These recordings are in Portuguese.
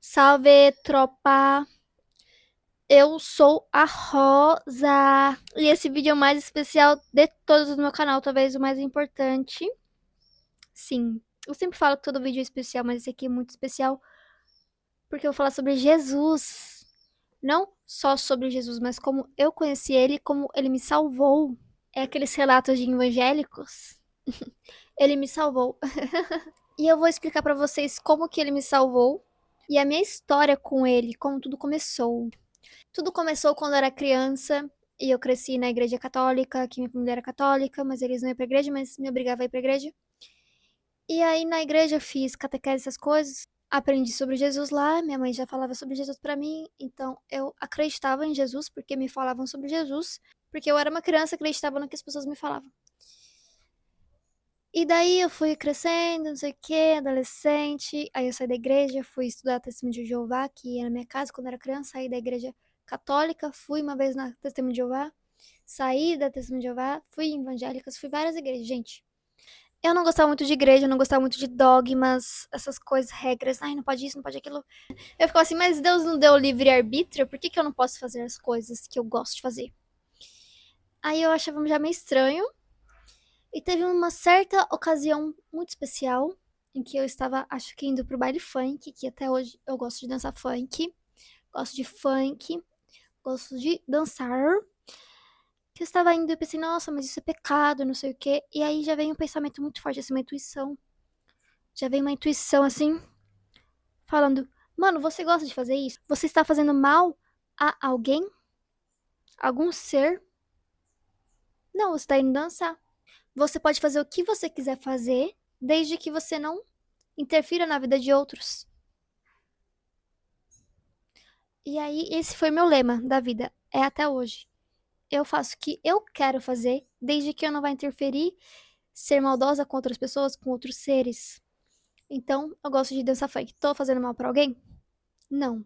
Salve, tropa! Eu sou a Rosa. E esse vídeo é o mais especial de todos do meu canal, talvez o mais importante. Sim, eu sempre falo que todo vídeo é especial, mas esse aqui é muito especial porque eu vou falar sobre Jesus. Não só sobre Jesus, mas como eu conheci ele, como ele me salvou. É aqueles relatos de evangélicos. Ele me salvou. E eu vou explicar pra vocês como que ele me salvou e a minha história com ele, como tudo começou. Tudo começou quando eu era criança e eu cresci na igreja católica, que minha família era católica, mas eles não iam pra igreja, mas me obrigavam a ir pra igreja. E aí na igreja eu fiz catequese, essas coisas, aprendi sobre Jesus lá, minha mãe já falava sobre Jesus pra mim, então eu acreditava em Jesus porque me falavam sobre Jesus, porque eu era uma criança e acreditava no que as pessoas me falavam. E daí eu fui crescendo, não sei o que, adolescente. Aí eu saí da igreja, fui estudar Testemunho de Jeová, que ia na minha casa quando era criança. Saí da igreja católica, fui uma vez na Testemunho de Jeová. Saí da Testemunho de Jeová, fui em evangélicas, fui várias igrejas. Gente, eu não gostava muito de igreja, eu não gostava muito de dogmas, essas coisas, regras. Ai, não pode isso, não pode aquilo. Eu ficava assim, mas Deus não deu livre-arbítrio? Por que eu não posso fazer as coisas que eu gosto de fazer? Aí eu achava já meio estranho. E teve uma certa ocasião muito especial em que eu estava, acho que indo pro baile funk, que até hoje eu gosto de dançar funk, gosto de dançar. Que eu estava indo e eu pensei, nossa, mas isso é pecado, não sei o quê. E aí já veio um pensamento muito forte, assim, uma intuição. Já veio uma intuição assim, falando: mano, você gosta de fazer isso? Você está fazendo mal a alguém? Algum ser? Não, você está indo dançar. Você pode fazer o que você quiser fazer, desde que você não interfira na vida de outros. E aí, esse foi meu lema da vida, é até hoje. Eu faço o que eu quero fazer, desde que eu não vá interferir, ser maldosa com outras pessoas, com outros seres. Então, eu gosto de dançar funk. Tô fazendo mal pra alguém? Não.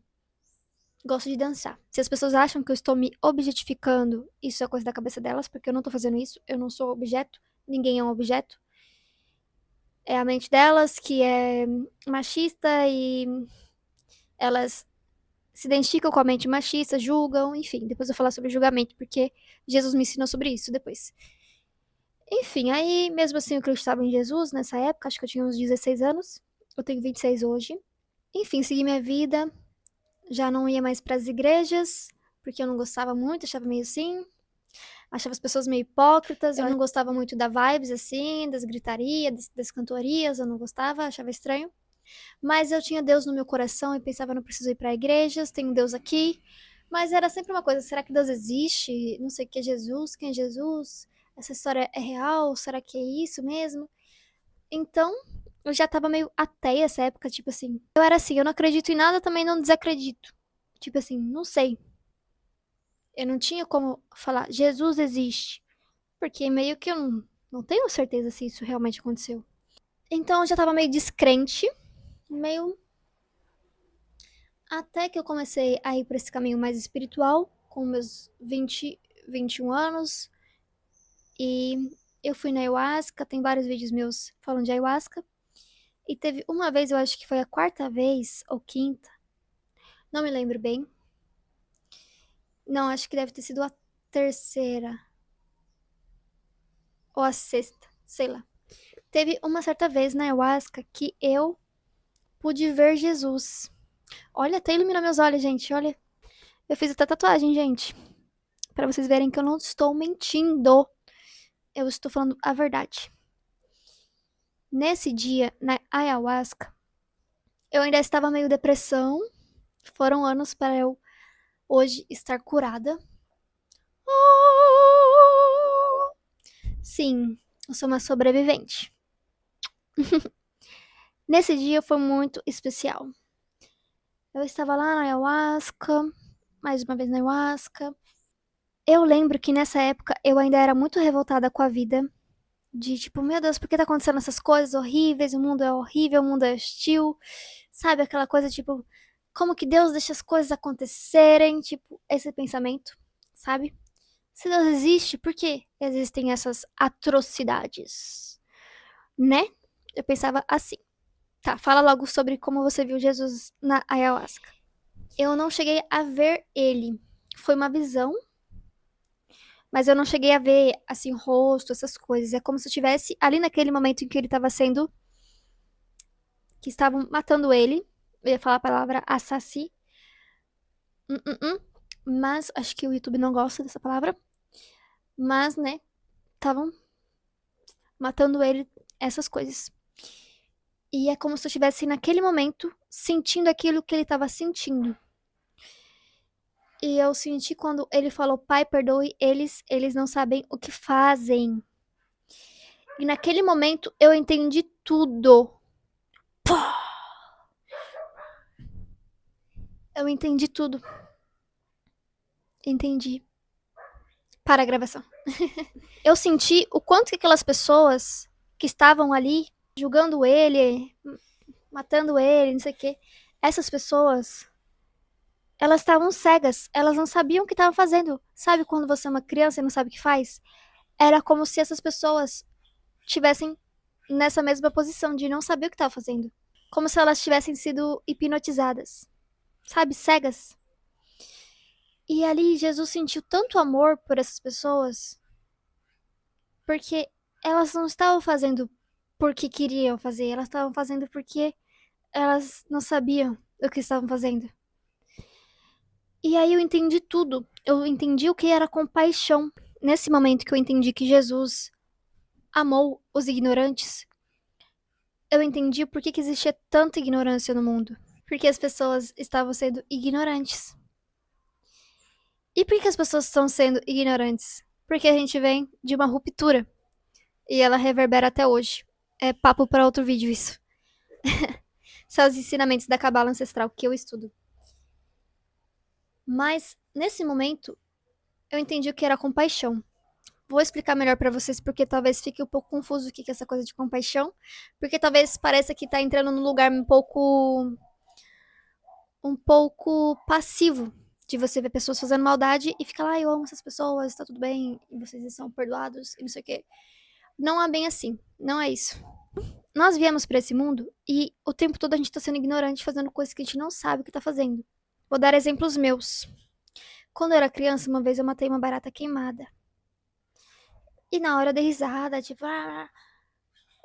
Gosto de dançar. Se as pessoas acham que eu estou me objetificando, isso é coisa da cabeça delas, porque eu não tô fazendo isso. Eu não sou objeto. Ninguém é um objeto. É a mente delas que é machista e elas se identificam com a mente machista, julgam, enfim. Depois eu vou falar sobre julgamento, porque Jesus me ensinou sobre isso depois. Enfim, aí mesmo assim eu acreditava em Jesus nessa época, acho que eu tinha uns 16 anos. Eu tenho 26 hoje. Enfim, segui minha vida, já não ia mais para as igrejas, porque eu não gostava muito, achava meio assim. Achava as pessoas meio hipócritas, eu não gostava muito da vibes assim, das gritarias, das cantorias, eu não gostava, achava estranho. Mas eu tinha Deus no meu coração e pensava, não preciso ir para igrejas, tenho Deus aqui. Mas era sempre uma coisa, será que Deus existe? Não sei o que é Jesus, quem é Jesus? Essa história é real? Será que é isso mesmo? Então, eu já tava meio ateia essa época, tipo assim. Eu era assim, eu não acredito em nada, também não desacredito. Tipo assim, não sei. Eu não tinha como falar, Jesus existe. Porque meio que eu não tenho certeza se isso realmente aconteceu. Então eu já tava meio descrente, meio. Até que eu comecei a ir por esse caminho mais espiritual, com meus 20, 21 anos. E eu fui na ayahuasca, tem vários vídeos meus falando de ayahuasca. E teve uma vez, eu acho que foi a quarta vez, ou quinta, não me lembro bem. Não, acho que deve ter sido a terceira, ou a sexta, sei lá. Teve uma certa vez na ayahuasca que eu pude ver Jesus. Olha, até iluminou meus olhos, gente, olha. Eu fiz até tatuagem, gente. Pra vocês verem que eu não estou mentindo. Eu estou falando a verdade. Nesse dia, na ayahuasca, eu ainda estava meio depressão. Foram anos para eu hoje estar curada. Sim, eu sou uma sobrevivente. Nesse dia foi muito especial. Eu estava lá na ayahuasca, mais uma vez na ayahuasca. Eu lembro que nessa época eu ainda era muito revoltada com a vida. De tipo, meu Deus, por que tá acontecendo essas coisas horríveis? O mundo é horrível, o mundo é hostil. Sabe aquela coisa tipo, como que Deus deixa as coisas acontecerem? Tipo, esse pensamento, sabe? Se Deus existe, por que existem essas atrocidades? Né? Eu pensava assim. Tá, fala logo sobre como você viu Jesus na ayahuasca. Eu não cheguei a ver ele. Foi uma visão, mas eu não cheguei a ver, assim, rosto, essas coisas. É como se eu estivesse ali naquele momento em que ele estava sendo. Que estavam matando ele. Eu ia falar a palavra assassino. Hum, hum, hum. Mas acho que o YouTube não gosta dessa palavra. Mas, né, estavam matando ele, essas coisas. E é como se eu estivesse naquele momento sentindo aquilo que ele estava sentindo. E eu senti quando ele falou, Pai, perdoe eles, eles não sabem o que fazem. E naquele momento eu entendi tudo. Eu entendi tudo. Entendi. Para a gravação. Eu senti o quanto que aquelas pessoas que estavam ali julgando ele, matando ele, não sei o quê, essas pessoas, elas estavam cegas, elas não sabiam o que estavam fazendo. Sabe quando você é uma criança e não sabe o que faz? Era como se essas pessoas tivessem nessa mesma posição de não saber o que estavam fazendo. Como se elas tivessem sido hipnotizadas. Sabe, cegas. E ali Jesus sentiu tanto amor por essas pessoas, porque elas não estavam fazendo porque queriam fazer, elas estavam fazendo porque elas não sabiam o que estavam fazendo. E aí eu entendi tudo. Eu entendi o que era compaixão. Nesse momento que eu entendi que Jesus amou os ignorantes, eu entendi por que existia tanta ignorância no mundo. Porque as pessoas estavam sendo ignorantes. E por que as pessoas estão sendo ignorantes? Porque a gente vem de uma ruptura. E ela reverbera até hoje. É papo para outro vídeo isso. São os ensinamentos da cabala ancestral que eu estudo. Mas, nesse momento, eu entendi o que era compaixão. Vou explicar melhor pra vocês, porque talvez fique um pouco confuso o que é essa coisa de compaixão. Porque talvez pareça que tá entrando num lugar um pouco passivo. De você ver pessoas fazendo maldade e ficar lá, eu amo essas pessoas, tá tudo bem, e vocês são perdoados, e não sei o quê. Não é bem assim, não é isso. Nós viemos pra esse mundo e o tempo todo a gente tá sendo ignorante, fazendo coisas que a gente não sabe o que tá fazendo. Vou dar exemplos meus. Quando eu era criança, uma vez eu matei uma barata queimada. E na hora eu dei risada, tipo, ah.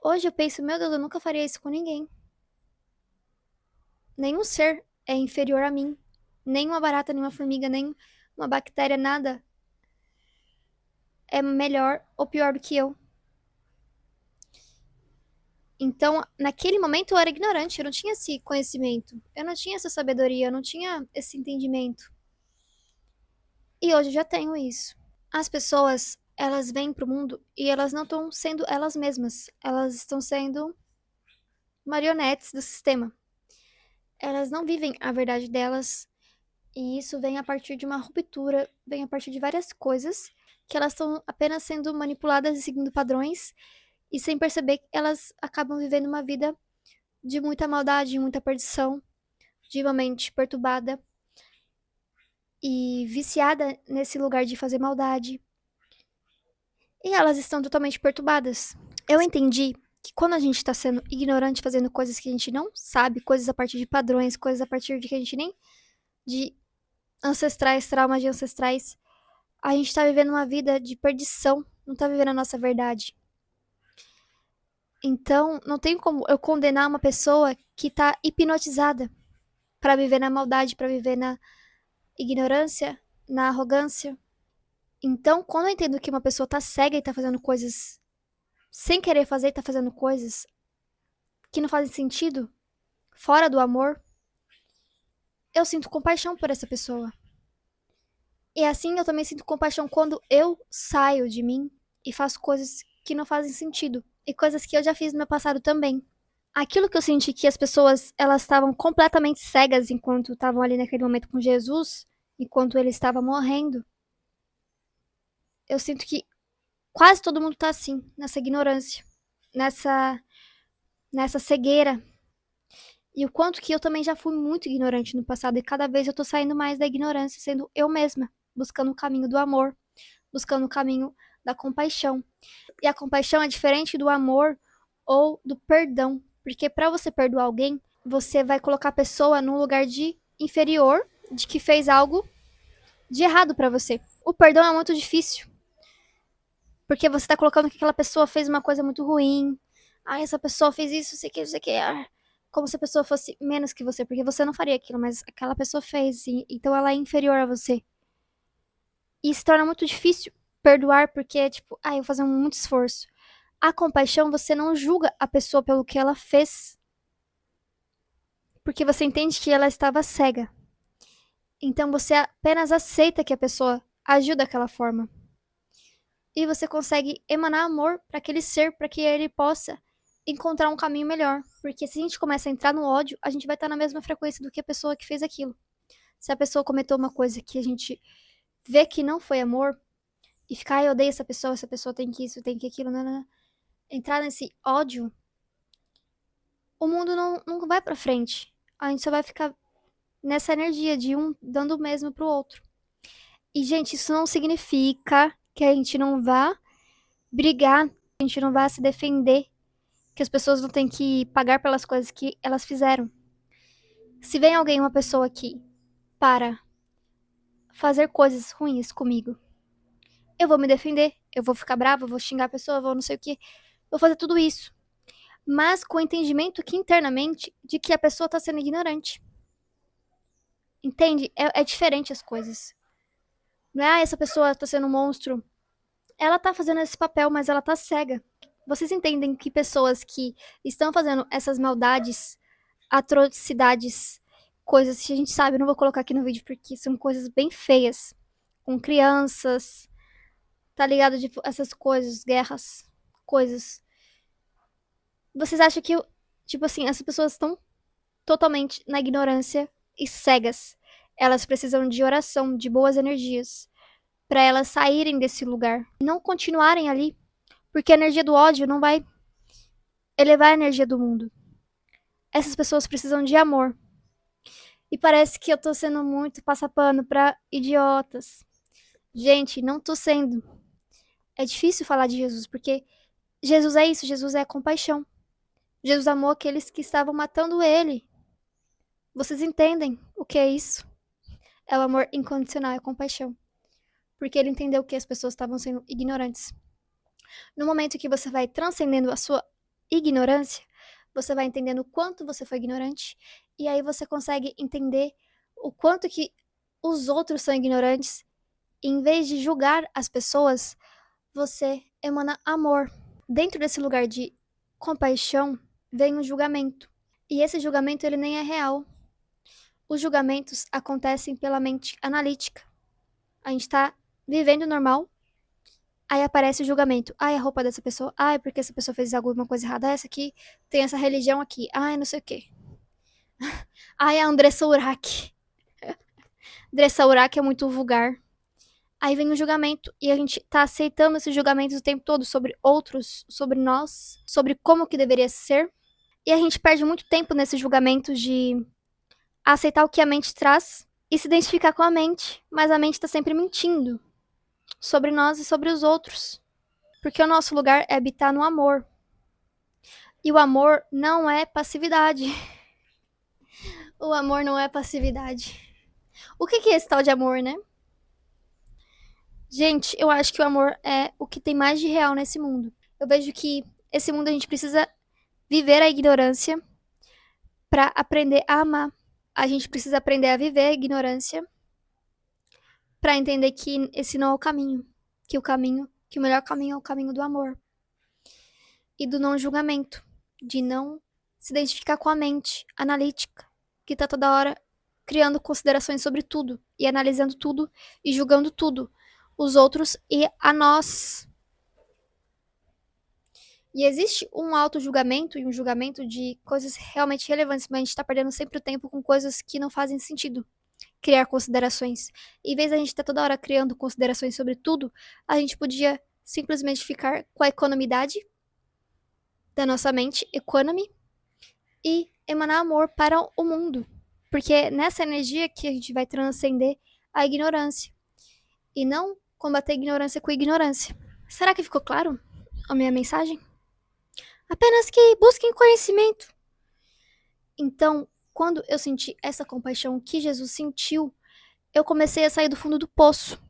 Hoje eu penso, meu Deus, eu nunca faria isso com ninguém. Nenhum ser é inferior a mim. Nem uma barata, nem uma formiga, nem uma bactéria, nada é melhor ou pior do que eu. Então, naquele momento eu era ignorante, eu não tinha esse conhecimento, eu não tinha essa sabedoria, eu não tinha esse entendimento. E hoje eu já tenho isso. As pessoas, elas vêm pro mundo e elas não estão sendo elas mesmas, elas estão sendo marionetes do sistema. Elas não vivem a verdade delas, e isso vem a partir de uma ruptura, vem a partir de várias coisas que elas estão apenas sendo manipuladas e seguindo padrões, e sem perceber que elas acabam vivendo uma vida de muita maldade, de muita perdição, de uma mente perturbada e viciada nesse lugar de fazer maldade. E elas estão totalmente perturbadas. Eu entendi que quando a gente tá sendo ignorante, fazendo coisas que a gente não sabe, coisas a partir de padrões, coisas a partir de que a gente nem... de ancestrais, traumas de ancestrais, a gente tá vivendo uma vida de perdição, não tá vivendo a nossa verdade. Então, não tem como eu condenar uma pessoa que tá hipnotizada pra viver na maldade, pra viver na ignorância, na arrogância. Então, quando eu entendo que uma pessoa tá cega e tá fazendo coisas sem querer fazer e tá fazendo coisas que não fazem sentido, fora do amor, eu sinto compaixão por essa pessoa. E assim eu também sinto compaixão quando eu saio de mim e faço coisas que não fazem sentido. E coisas que eu já fiz no meu passado também. Aquilo que eu senti que as pessoas, elas estavam completamente cegas enquanto estavam ali naquele momento com Jesus, enquanto ele estava morrendo. Eu sinto que quase todo mundo tá assim, nessa ignorância, nessa cegueira. E o quanto que eu também já fui muito ignorante no passado, e cada vez eu tô saindo mais da ignorância, sendo eu mesma, buscando o caminho do amor, buscando o caminho da compaixão. E a compaixão é diferente do amor ou do perdão, Porque pra você perdoar alguém, você vai colocar a pessoa num lugar de inferior, de que fez algo de errado pra você. O perdão é muito difícil, porque você tá colocando que aquela pessoa fez uma coisa muito ruim. Ah, essa pessoa fez isso, sei que, sei que. Como se a pessoa fosse menos que você, porque você não faria aquilo, mas aquela pessoa fez, então ela é inferior a você. E se torna muito difícil perdoar, porque, tipo, eu vou fazer muito esforço. A compaixão, você não julga a pessoa pelo que ela fez, porque você entende que ela estava cega. Então você apenas aceita que a pessoa agiu daquela forma. E você consegue emanar amor para aquele ser, para que ele possa encontrar um caminho melhor. Porque se a gente começa a entrar no ódio, a gente vai estar na mesma frequência do que a pessoa que fez aquilo. Se a pessoa cometeu uma coisa que a gente vê que não foi amor, e ficar, eu odeio essa pessoa tem que isso, tem que aquilo, não. Entrar nesse ódio, o mundo não vai pra frente. A gente só vai ficar nessa energia de um dando o mesmo pro outro. E, gente, isso não significa que a gente não vá brigar, que a gente não vá se defender, que as pessoas não têm que pagar pelas coisas que elas fizeram. Se vem alguém, uma pessoa aqui, para fazer coisas ruins comigo, eu vou me defender, eu vou ficar brava, eu vou xingar a pessoa, eu vou não sei o que, vou fazer tudo isso. Mas com o entendimento que internamente de que a pessoa tá sendo ignorante. Entende? É diferente as coisas. Não é, essa pessoa tá sendo um monstro. Ela tá fazendo esse papel, mas ela tá cega. Vocês entendem que pessoas que estão fazendo essas maldades, atrocidades, coisas que a gente sabe, eu não vou colocar aqui no vídeo porque são coisas bem feias, com crianças, tá ligado? Tipo, essas coisas, guerras, coisas. Vocês acham que, tipo assim, essas pessoas estão totalmente na ignorância e cegas. Elas precisam de oração, de boas energias, para elas saírem desse lugar, não continuarem ali, porque a energia do ódio não vai elevar a energia do mundo. Essas pessoas precisam de amor. E parece que eu tô sendo muito passapano para idiotas. Gente, não tô sendo. É difícil falar de Jesus, porque Jesus é isso, Jesus é a compaixão. Jesus amou aqueles que estavam matando ele. Vocês entendem o que é isso? É o amor incondicional, é a compaixão. Porque ele entendeu que as pessoas estavam sendo ignorantes. No momento que você vai transcendendo a sua ignorância, você vai entendendo o quanto você foi ignorante, e aí você consegue entender o quanto que os outros são ignorantes. E em vez de julgar as pessoas, você emana amor. Dentro desse lugar de compaixão, vem o julgamento. E esse julgamento, ele nem é real. Os julgamentos acontecem pela mente analítica. A gente tá vivendo normal, aí aparece o julgamento. Ai, a roupa dessa pessoa. Ai, porque essa pessoa fez alguma coisa errada. Essa aqui tem essa religião aqui. Ai, não sei o quê. Ai, a Andressa Urach. Andressa Urach é muito vulgar. Aí vem o julgamento e a gente tá aceitando esses julgamentos o tempo todo sobre outros, sobre nós, sobre como que deveria ser. E a gente perde muito tempo nesses julgamentos de aceitar o que a mente traz e se identificar com a mente. Mas a mente tá sempre mentindo sobre nós e sobre os outros. Porque o nosso lugar é habitar no amor. E o amor não é passividade. O amor não é passividade. O que é esse tal de amor, né? Gente, eu acho que o amor é o que tem mais de real nesse mundo. Eu vejo que esse mundo a gente precisa viver a ignorância para aprender a amar. A gente precisa aprender a viver a ignorância para entender que esse não é o caminho. Que o melhor caminho é o caminho do amor. E do não julgamento. De não se identificar com a mente analítica, que tá toda hora criando considerações sobre tudo, e analisando tudo, e julgando tudo, os outros e a nós. E existe um auto-julgamento e um julgamento de coisas realmente relevantes, mas a gente tá perdendo sempre o tempo com coisas que não fazem sentido. Criar considerações. Em vez da gente estar toda hora criando considerações sobre tudo, a gente podia simplesmente ficar com a economidade da nossa mente, economy, e emanar amor para o mundo. Porque é nessa energia que a gente vai transcender a ignorância. E não combater a ignorância com ignorância. Será que ficou claro a minha mensagem? Apenas que busquem conhecimento. Então, quando eu senti essa compaixão que Jesus sentiu, eu comecei a sair do fundo do poço.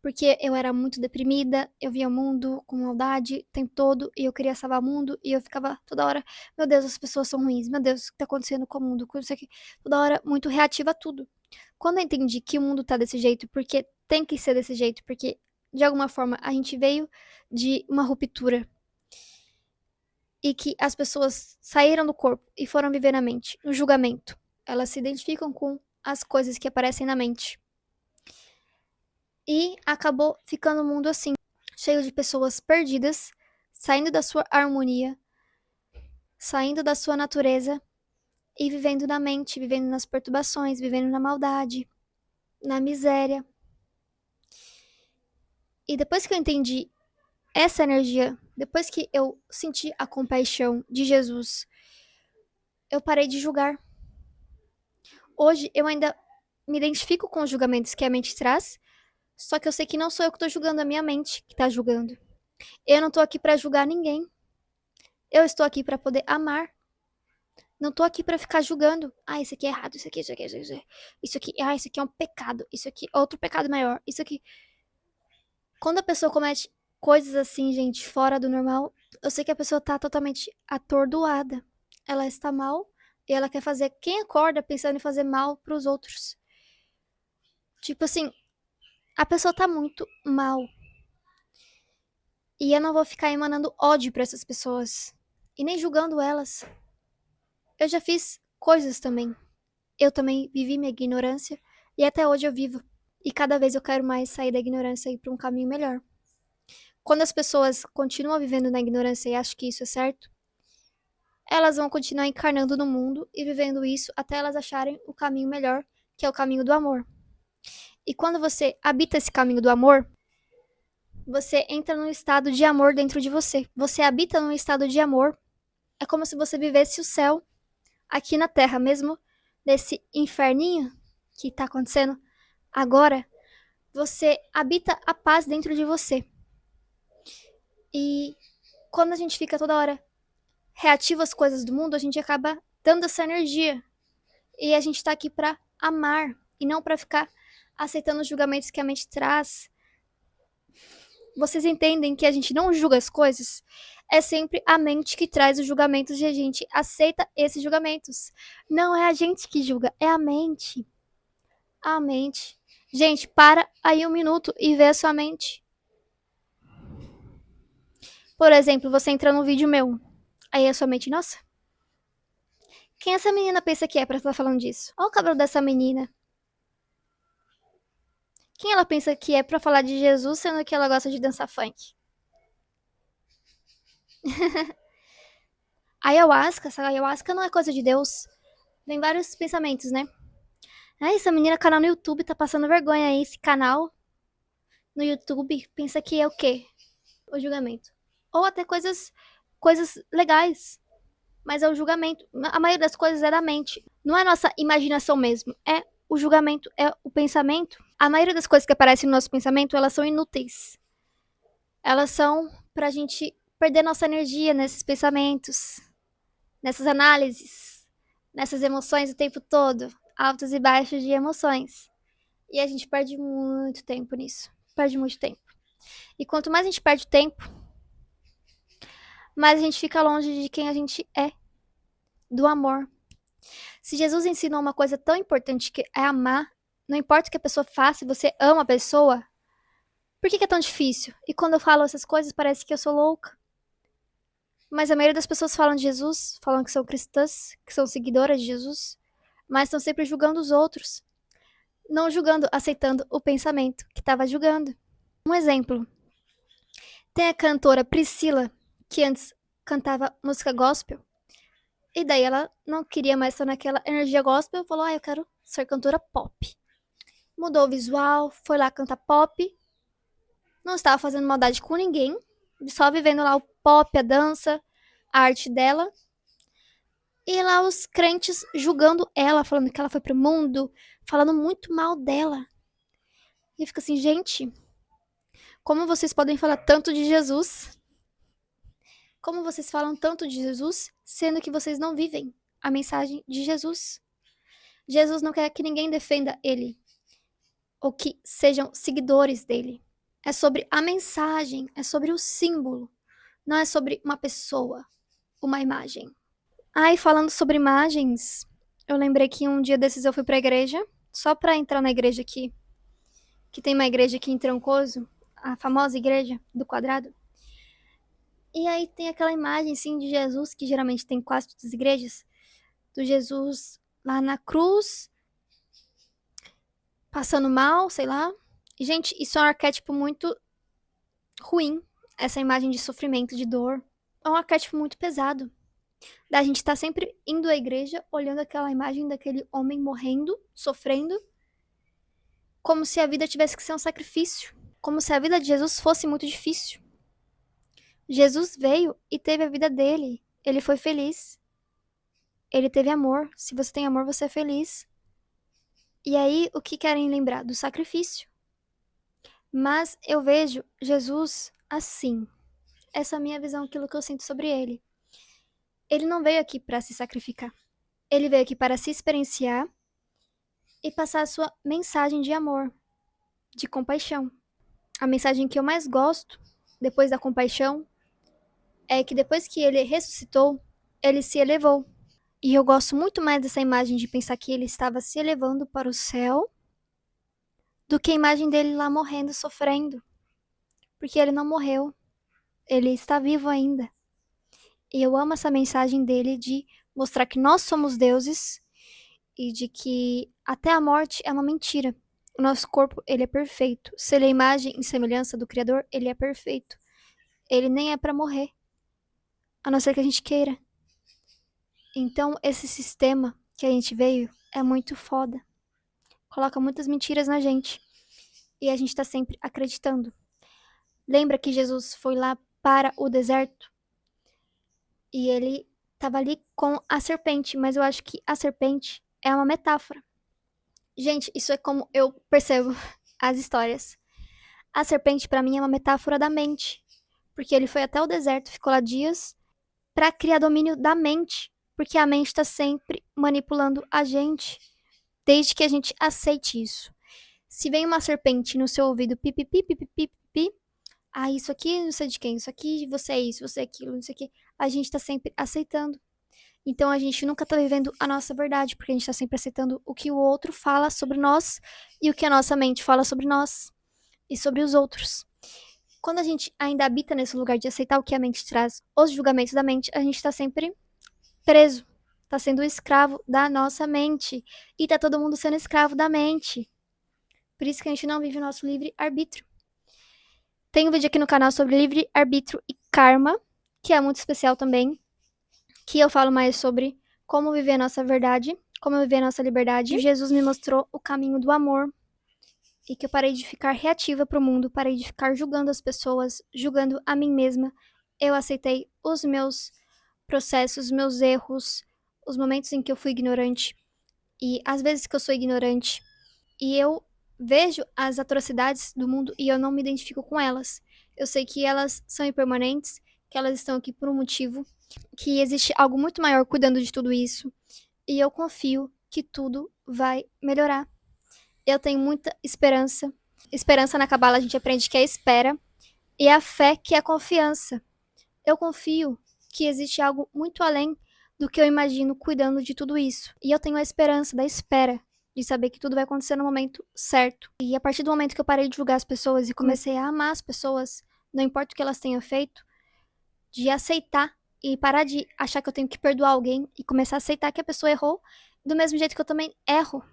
Porque eu era muito deprimida, eu via o mundo com maldade o tempo todo, e eu queria salvar o mundo, e eu ficava toda hora, meu Deus, as pessoas são ruins, meu Deus, o que tá acontecendo com o mundo, com isso aqui, toda hora muito reativa a tudo. Quando eu entendi que o mundo tá desse jeito, porque tem que ser desse jeito, porque de alguma forma a gente veio de uma ruptura, e que as pessoas saíram do corpo e foram viver na mente, no julgamento. Elas se identificam com as coisas que aparecem na mente. E acabou ficando o mundo assim, cheio de pessoas perdidas, saindo da sua harmonia, saindo da sua natureza e vivendo na mente, vivendo nas perturbações, vivendo na maldade, na miséria. E depois que eu entendi essa energia, depois que eu senti a compaixão de Jesus, eu parei de julgar. Hoje eu ainda me identifico com os julgamentos que a mente traz, só que eu sei que não sou eu que estou julgando, a minha mente que está julgando. Eu não estou aqui para julgar ninguém. Eu estou aqui para poder amar. Não tô aqui pra ficar julgando. Ah, isso aqui é errado, isso aqui, isso aqui, isso aqui. Isso aqui, isso aqui é um pecado. Isso aqui é outro pecado maior. Isso aqui. Quando a pessoa comete coisas assim, gente, fora do normal, eu sei que a pessoa tá totalmente atordoada. Ela está mal e ela quer fazer. Quem acorda pensando em fazer mal pros outros? Tipo assim, a pessoa tá muito mal. E eu não vou ficar emanando ódio pra essas pessoas. E nem julgando elas. Eu já fiz coisas também. Eu também vivi minha ignorância e até hoje eu vivo. E cada vez eu quero mais sair da ignorância e ir para um caminho melhor. Quando as pessoas continuam vivendo na ignorância e acham que isso é certo, elas vão continuar encarnando no mundo e vivendo isso até elas acharem o caminho melhor, que é o caminho do amor. E quando você habita esse caminho do amor, você entra num estado de amor dentro de você. Você habita num estado de amor. É como se você vivesse o céu aqui na Terra, mesmo nesse inferninho que tá acontecendo agora. Você habita a paz dentro de você. E quando a gente fica toda hora reativo às coisas do mundo, a gente acaba dando essa energia. E a gente tá aqui pra amar e não pra ficar aceitando os julgamentos que a mente traz. Vocês entendem que a gente não julga as coisas? É sempre a mente que traz os julgamentos e a gente aceita esses julgamentos. Não é a gente que julga, é a mente. A mente. Gente, para aí um minuto e vê a sua mente. Por exemplo, você entra num vídeo meu. Aí a sua mente, nossa, quem essa menina pensa que é pra estar falando disso? Olha o cabelo dessa menina. Quem ela pensa que é pra falar de Jesus, sendo que ela gosta de dançar funk? Essa ayahuasca não é coisa de Deus. Vem vários pensamentos, né? Essa menina, canal no YouTube, tá passando vergonha aí. Esse canal no YouTube pensa que é o quê? O julgamento. Ou até coisas legais. Mas é o julgamento. A maioria das coisas é da mente. Não é nossa imaginação mesmo. É o julgamento, é o pensamento. A maioria das coisas que aparecem no nosso pensamento, elas são inúteis. Elas são pra gente perder nossa energia nesses pensamentos, nessas análises, nessas emoções o tempo todo. Altos e baixos de emoções. E a gente perde muito tempo nisso. Perde muito tempo. E quanto mais a gente perde tempo, mais a gente fica longe de quem a gente é. Do amor. Se Jesus ensinou uma coisa tão importante que é amar, não importa o que a pessoa faça, você ama a pessoa, por que é tão difícil? E quando eu falo essas coisas, parece que eu sou louca. Mas a maioria das pessoas falam de Jesus, falam que são cristãs, que são seguidoras de Jesus, mas estão sempre julgando os outros. Não julgando, aceitando o pensamento que estava julgando. Um exemplo. Tem a cantora Priscila, que antes cantava música gospel. E daí ela não queria mais estar naquela energia gospel e falou, eu quero ser cantora pop. Mudou o visual, foi lá cantar pop. Não estava fazendo maldade com ninguém, só vivendo lá o pop, a dança, a arte dela. E lá os crentes julgando ela, falando que ela foi pro mundo, falando muito mal dela. E fica assim, gente, como vocês podem falar tanto de Jesus? Como vocês falam tanto de Jesus, sendo que vocês não vivem a mensagem de Jesus. Jesus não quer que ninguém defenda ele ou que sejam seguidores dele. É sobre a mensagem, é sobre o símbolo, não é sobre uma pessoa, uma imagem. E falando sobre imagens, eu lembrei que um dia desses eu fui pra igreja, só pra entrar na igreja aqui, que tem uma igreja aqui em Trancoso, a famosa igreja do quadrado. E aí tem aquela imagem, assim, de Jesus, que geralmente tem quase todas as igrejas, do Jesus lá na cruz, passando mal, sei lá. E, gente, isso é um arquétipo muito ruim, essa imagem de sofrimento, de dor. É um arquétipo muito pesado. Da gente estar sempre indo à igreja, olhando aquela imagem daquele homem morrendo, sofrendo, como se a vida tivesse que ser um sacrifício, como se a vida de Jesus fosse muito difícil. Jesus veio e teve a vida dele. Ele foi feliz. Ele teve amor. Se você tem amor, você é feliz. E aí, o que querem lembrar? Do sacrifício. Mas eu vejo Jesus assim. Essa é a minha visão, aquilo que eu sinto sobre ele. Ele não veio aqui para se sacrificar. Ele veio aqui para se experienciar e passar a sua mensagem de amor, de compaixão. A mensagem que eu mais gosto, depois da compaixão, é que depois que ele ressuscitou, ele se elevou. E eu gosto muito mais dessa imagem de pensar que ele estava se elevando para o céu do que a imagem dele lá morrendo, sofrendo. Porque ele não morreu. Ele está vivo ainda. E eu amo essa mensagem dele de mostrar que nós somos deuses e de que até a morte é uma mentira. O nosso corpo, ele é perfeito. Se ele é imagem e semelhança do Criador, ele é perfeito. Ele nem é para morrer, a não ser que a gente queira. Então, esse sistema que a gente veio é muito foda. Coloca muitas mentiras na gente. E a gente tá sempre acreditando. Lembra que Jesus foi lá para o deserto? E ele tava ali com a serpente, mas eu acho que a serpente é uma metáfora. Gente, isso é como eu percebo as histórias. A serpente para mim é uma metáfora da mente, porque ele foi até o deserto, ficou lá dias para criar domínio da mente, porque a mente está sempre manipulando a gente, desde que a gente aceite isso. Se vem uma serpente no seu ouvido, pipipi, pipipi, pipipi, isso aqui não sei de quem, isso aqui, você é isso, você é aquilo, não sei o que, a gente tá sempre aceitando. Então a gente nunca tá vivendo a nossa verdade, porque a gente tá sempre aceitando o que o outro fala sobre nós e o que a nossa mente fala sobre nós e sobre os outros. Quando a gente ainda habita nesse lugar de aceitar o que a mente traz, os julgamentos da mente, a gente tá sempre preso, tá sendo escravo da nossa mente. E tá todo mundo sendo escravo da mente. Por isso que a gente não vive o nosso livre-arbítrio. Tem um vídeo aqui no canal sobre livre-arbítrio e karma, que é muito especial também, que eu falo mais sobre como viver a nossa verdade, como viver a nossa liberdade. Jesus me mostrou o caminho do amor e que eu parei de ficar reativa pro mundo, parei de ficar julgando as pessoas, julgando a mim mesma. Eu aceitei os meus processos, os meus erros, os momentos em que eu fui ignorante e as vezes que eu sou ignorante. E eu vejo as atrocidades do mundo e eu não me identifico com elas. Eu sei que elas são impermanentes, que elas estão aqui por um motivo, que existe algo muito maior cuidando de tudo isso. E eu confio que tudo vai melhorar. Eu tenho muita esperança. Esperança na Cabala a gente aprende que é espera. E a fé que é confiança. Eu confio que existe algo muito além do que eu imagino cuidando de tudo isso. E eu tenho a esperança da espera, de saber que tudo vai acontecer no momento certo. E a partir do momento que eu parei de julgar as pessoas e comecei a amar as pessoas, não importa o que elas tenham feito, de aceitar e parar de achar que eu tenho que perdoar alguém e começar a aceitar que a pessoa errou, do mesmo jeito que eu também erro.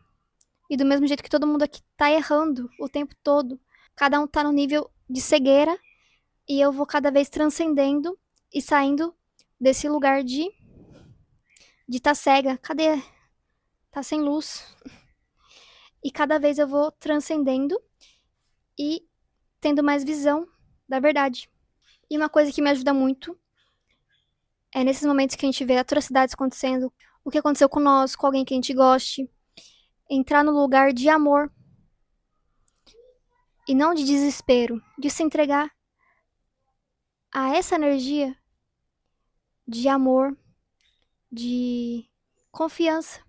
E do mesmo jeito que todo mundo aqui tá errando o tempo todo. Cada um tá no nível de cegueira e eu vou cada vez transcendendo e saindo desse lugar de tá cega. Cadê? Tá sem luz. E cada vez eu vou transcendendo e tendo mais visão da verdade. E uma coisa que me ajuda muito é nesses momentos que a gente vê atrocidades acontecendo, o que aconteceu com nós, com alguém que a gente goste, entrar no lugar de amor e não de desespero, de se entregar a essa energia de amor, de confiança,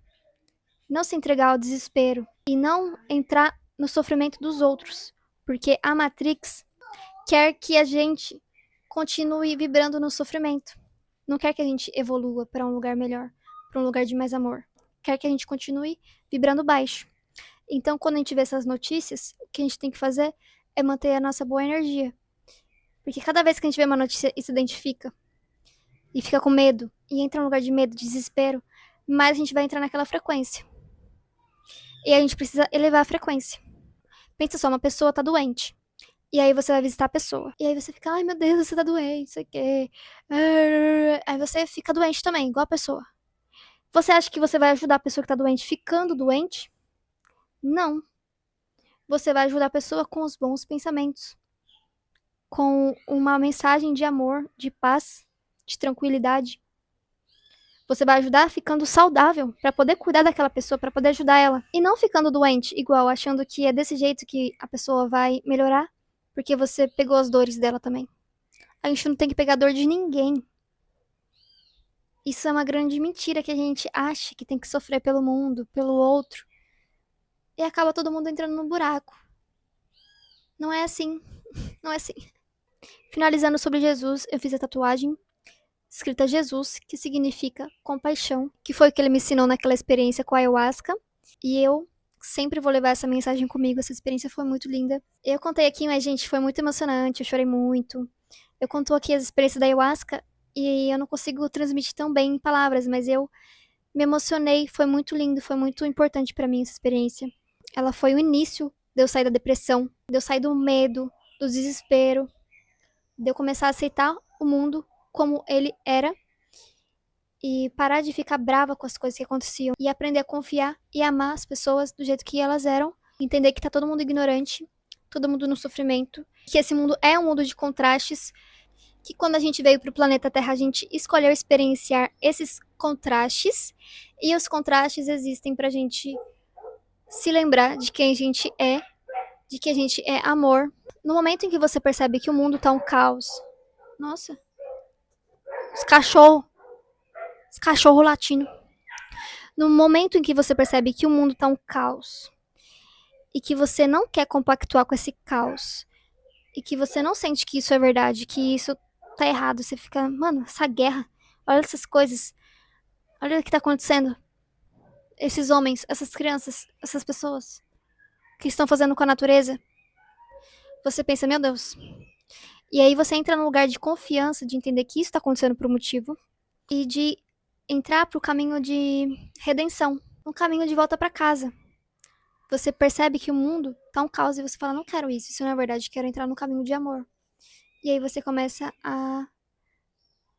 não se entregar ao desespero e não entrar no sofrimento dos outros, porque a Matrix quer que a gente continue vibrando no sofrimento. Não quer que a gente evolua para um lugar melhor, para um lugar de mais amor. Quer que a gente continue vibrando baixo. Então, quando a gente vê essas notícias, o que a gente tem que fazer é manter a nossa boa energia. Porque cada vez que a gente vê uma notícia e se identifica, e fica com medo, e entra num lugar de medo, de desespero, mais a gente vai entrar naquela frequência. E a gente precisa elevar a frequência. Pensa só, uma pessoa tá doente. E aí você vai visitar a pessoa. E aí você fica, ai meu Deus, você tá doente, isso aqui. Aí você fica doente também, igual a pessoa. Você acha que você vai ajudar a pessoa que tá doente ficando doente? Não. Você vai ajudar a pessoa com os bons pensamentos. Com uma mensagem de amor, de paz, de tranquilidade. Você vai ajudar ficando saudável para poder cuidar daquela pessoa, para poder ajudar ela. E não ficando doente, igual, achando que é desse jeito que a pessoa vai melhorar, porque você pegou as dores dela também. A gente não tem que pegar a dor de ninguém. Isso é uma grande mentira que a gente acha que tem que sofrer pelo mundo, pelo outro. E acaba todo mundo entrando no buraco. Não é assim. Não é assim. Finalizando sobre Jesus, eu fiz a tatuagem escrita Jesus, que significa compaixão, que foi o que ele me ensinou naquela experiência com a ayahuasca. E eu sempre vou levar essa mensagem comigo. Essa experiência foi muito linda. Eu contei aqui, mas, gente, foi muito emocionante. Eu chorei muito. Eu conto aqui as experiências da ayahuasca e eu não consigo transmitir tão bem em palavras, mas eu me emocionei. Foi muito lindo, foi muito importante pra mim essa experiência. Ela foi o início de eu sair da depressão, de eu sair do medo, do desespero, de eu começar a aceitar o mundo como ele era e parar de ficar brava com as coisas que aconteciam e aprender a confiar e amar as pessoas do jeito que elas eram, entender que tá todo mundo ignorante, todo mundo no sofrimento, que esse mundo é um mundo de contrastes, que quando a gente veio pro planeta Terra a gente escolheu experienciar esses contrastes e os contrastes existem pra gente se lembrar de quem a gente é, de que a gente é amor. No momento em que você percebe que o mundo tá um caos, nossa, os cachorros cachorro latindo. No momento em que você percebe que o mundo tá um caos e que você não quer compactuar com esse caos e que você não sente que isso é verdade, que isso tá errado, você fica, mano, essa guerra, olha essas coisas, olha o que tá acontecendo. Esses homens, essas crianças, essas pessoas que estão fazendo com a natureza. Você pensa, meu Deus. E aí você entra num lugar de confiança, de entender que isso tá acontecendo por um motivo e de entrar pro caminho de redenção, um caminho de volta para casa. Você percebe que o mundo tá um caos e você fala, não quero isso não é verdade, quero entrar no caminho de amor. E aí você começa a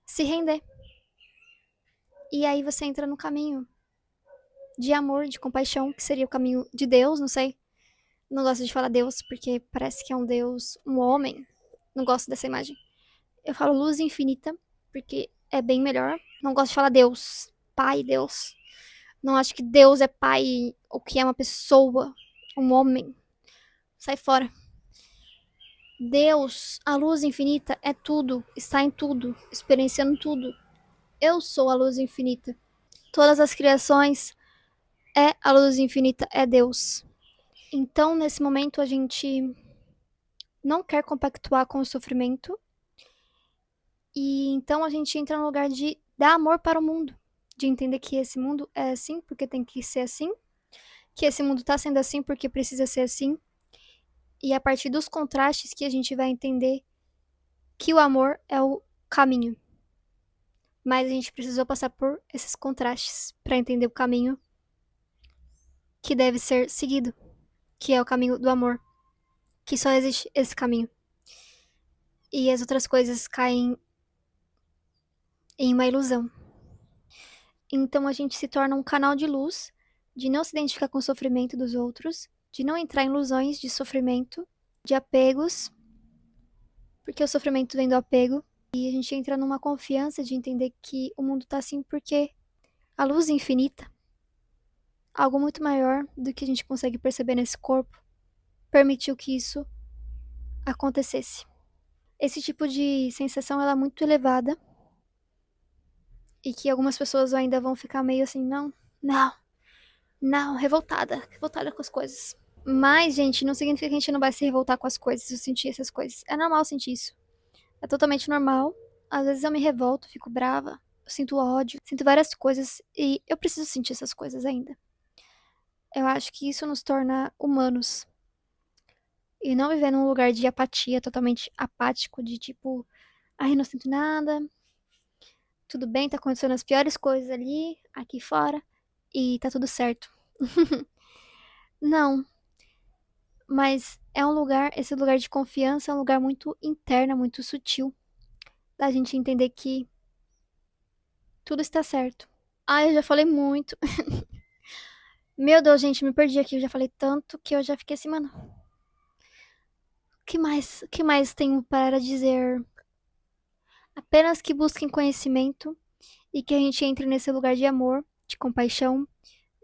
se render. E aí você entra no caminho de amor, de compaixão, que seria o caminho de Deus, não sei. Não gosto de falar Deus, porque parece que é um Deus, um homem. Não gosto dessa imagem. Eu falo luz infinita, porque é bem melhor. Não gosto de falar Deus, Pai, Deus. Não acho que Deus é pai ou que é uma pessoa, um homem. Sai fora. Deus, a luz infinita, é tudo, está em tudo, experienciando tudo. Eu sou a luz infinita. Todas as criações é a luz infinita, é Deus. Então, nesse momento, a gente não quer compactuar com o sofrimento. E então a gente entra no lugar de dar amor para o mundo. De entender que esse mundo é assim porque tem que ser assim. Que esse mundo está sendo assim porque precisa ser assim. E a partir dos contrastes que a gente vai entender que o amor é o caminho. Mas a gente precisou passar por esses contrastes para entender o caminho que deve ser seguido, que é o caminho do amor, que só existe esse caminho. E as outras coisas caem em uma ilusão. Então a gente se torna um canal de luz, de não se identificar com o sofrimento dos outros, de não entrar em ilusões de sofrimento, de apegos, porque o sofrimento vem do apego, e a gente entra numa confiança de entender que o mundo tá assim porque a luz infinita, algo muito maior do que a gente consegue perceber nesse corpo, permitiu que isso acontecesse. Esse tipo de sensação ela é muito elevada E que algumas pessoas ainda vão ficar meio assim, não, não, não, revoltada com as coisas. Mas, gente, não significa que a gente não vai se revoltar com as coisas, ou sentir essas coisas. É normal sentir isso. É totalmente normal. Às vezes eu me revolto, fico brava, eu sinto ódio, sinto várias coisas e eu preciso sentir essas coisas ainda. Eu acho que isso nos torna humanos e não viver num lugar de apatia, totalmente apático, de tipo, ai, não sinto nada, tudo bem, tá acontecendo as piores coisas ali, aqui fora, e tá tudo certo. Não, mas é um lugar, esse lugar de confiança é um lugar muito interno, muito sutil, da gente entender que tudo está certo. Ai, eu já falei muito. Meu Deus, gente, me perdi aqui. Eu já falei tanto que eu já fiquei assim, mano. O que mais tenho para dizer? Apenas que busquem conhecimento e que a gente entre nesse lugar de amor, de compaixão,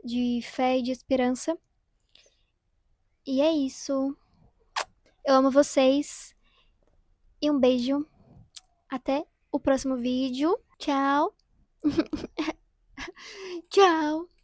de fé e de esperança. E é isso. Eu amo vocês e um beijo. Até o próximo vídeo. Tchau. Tchau.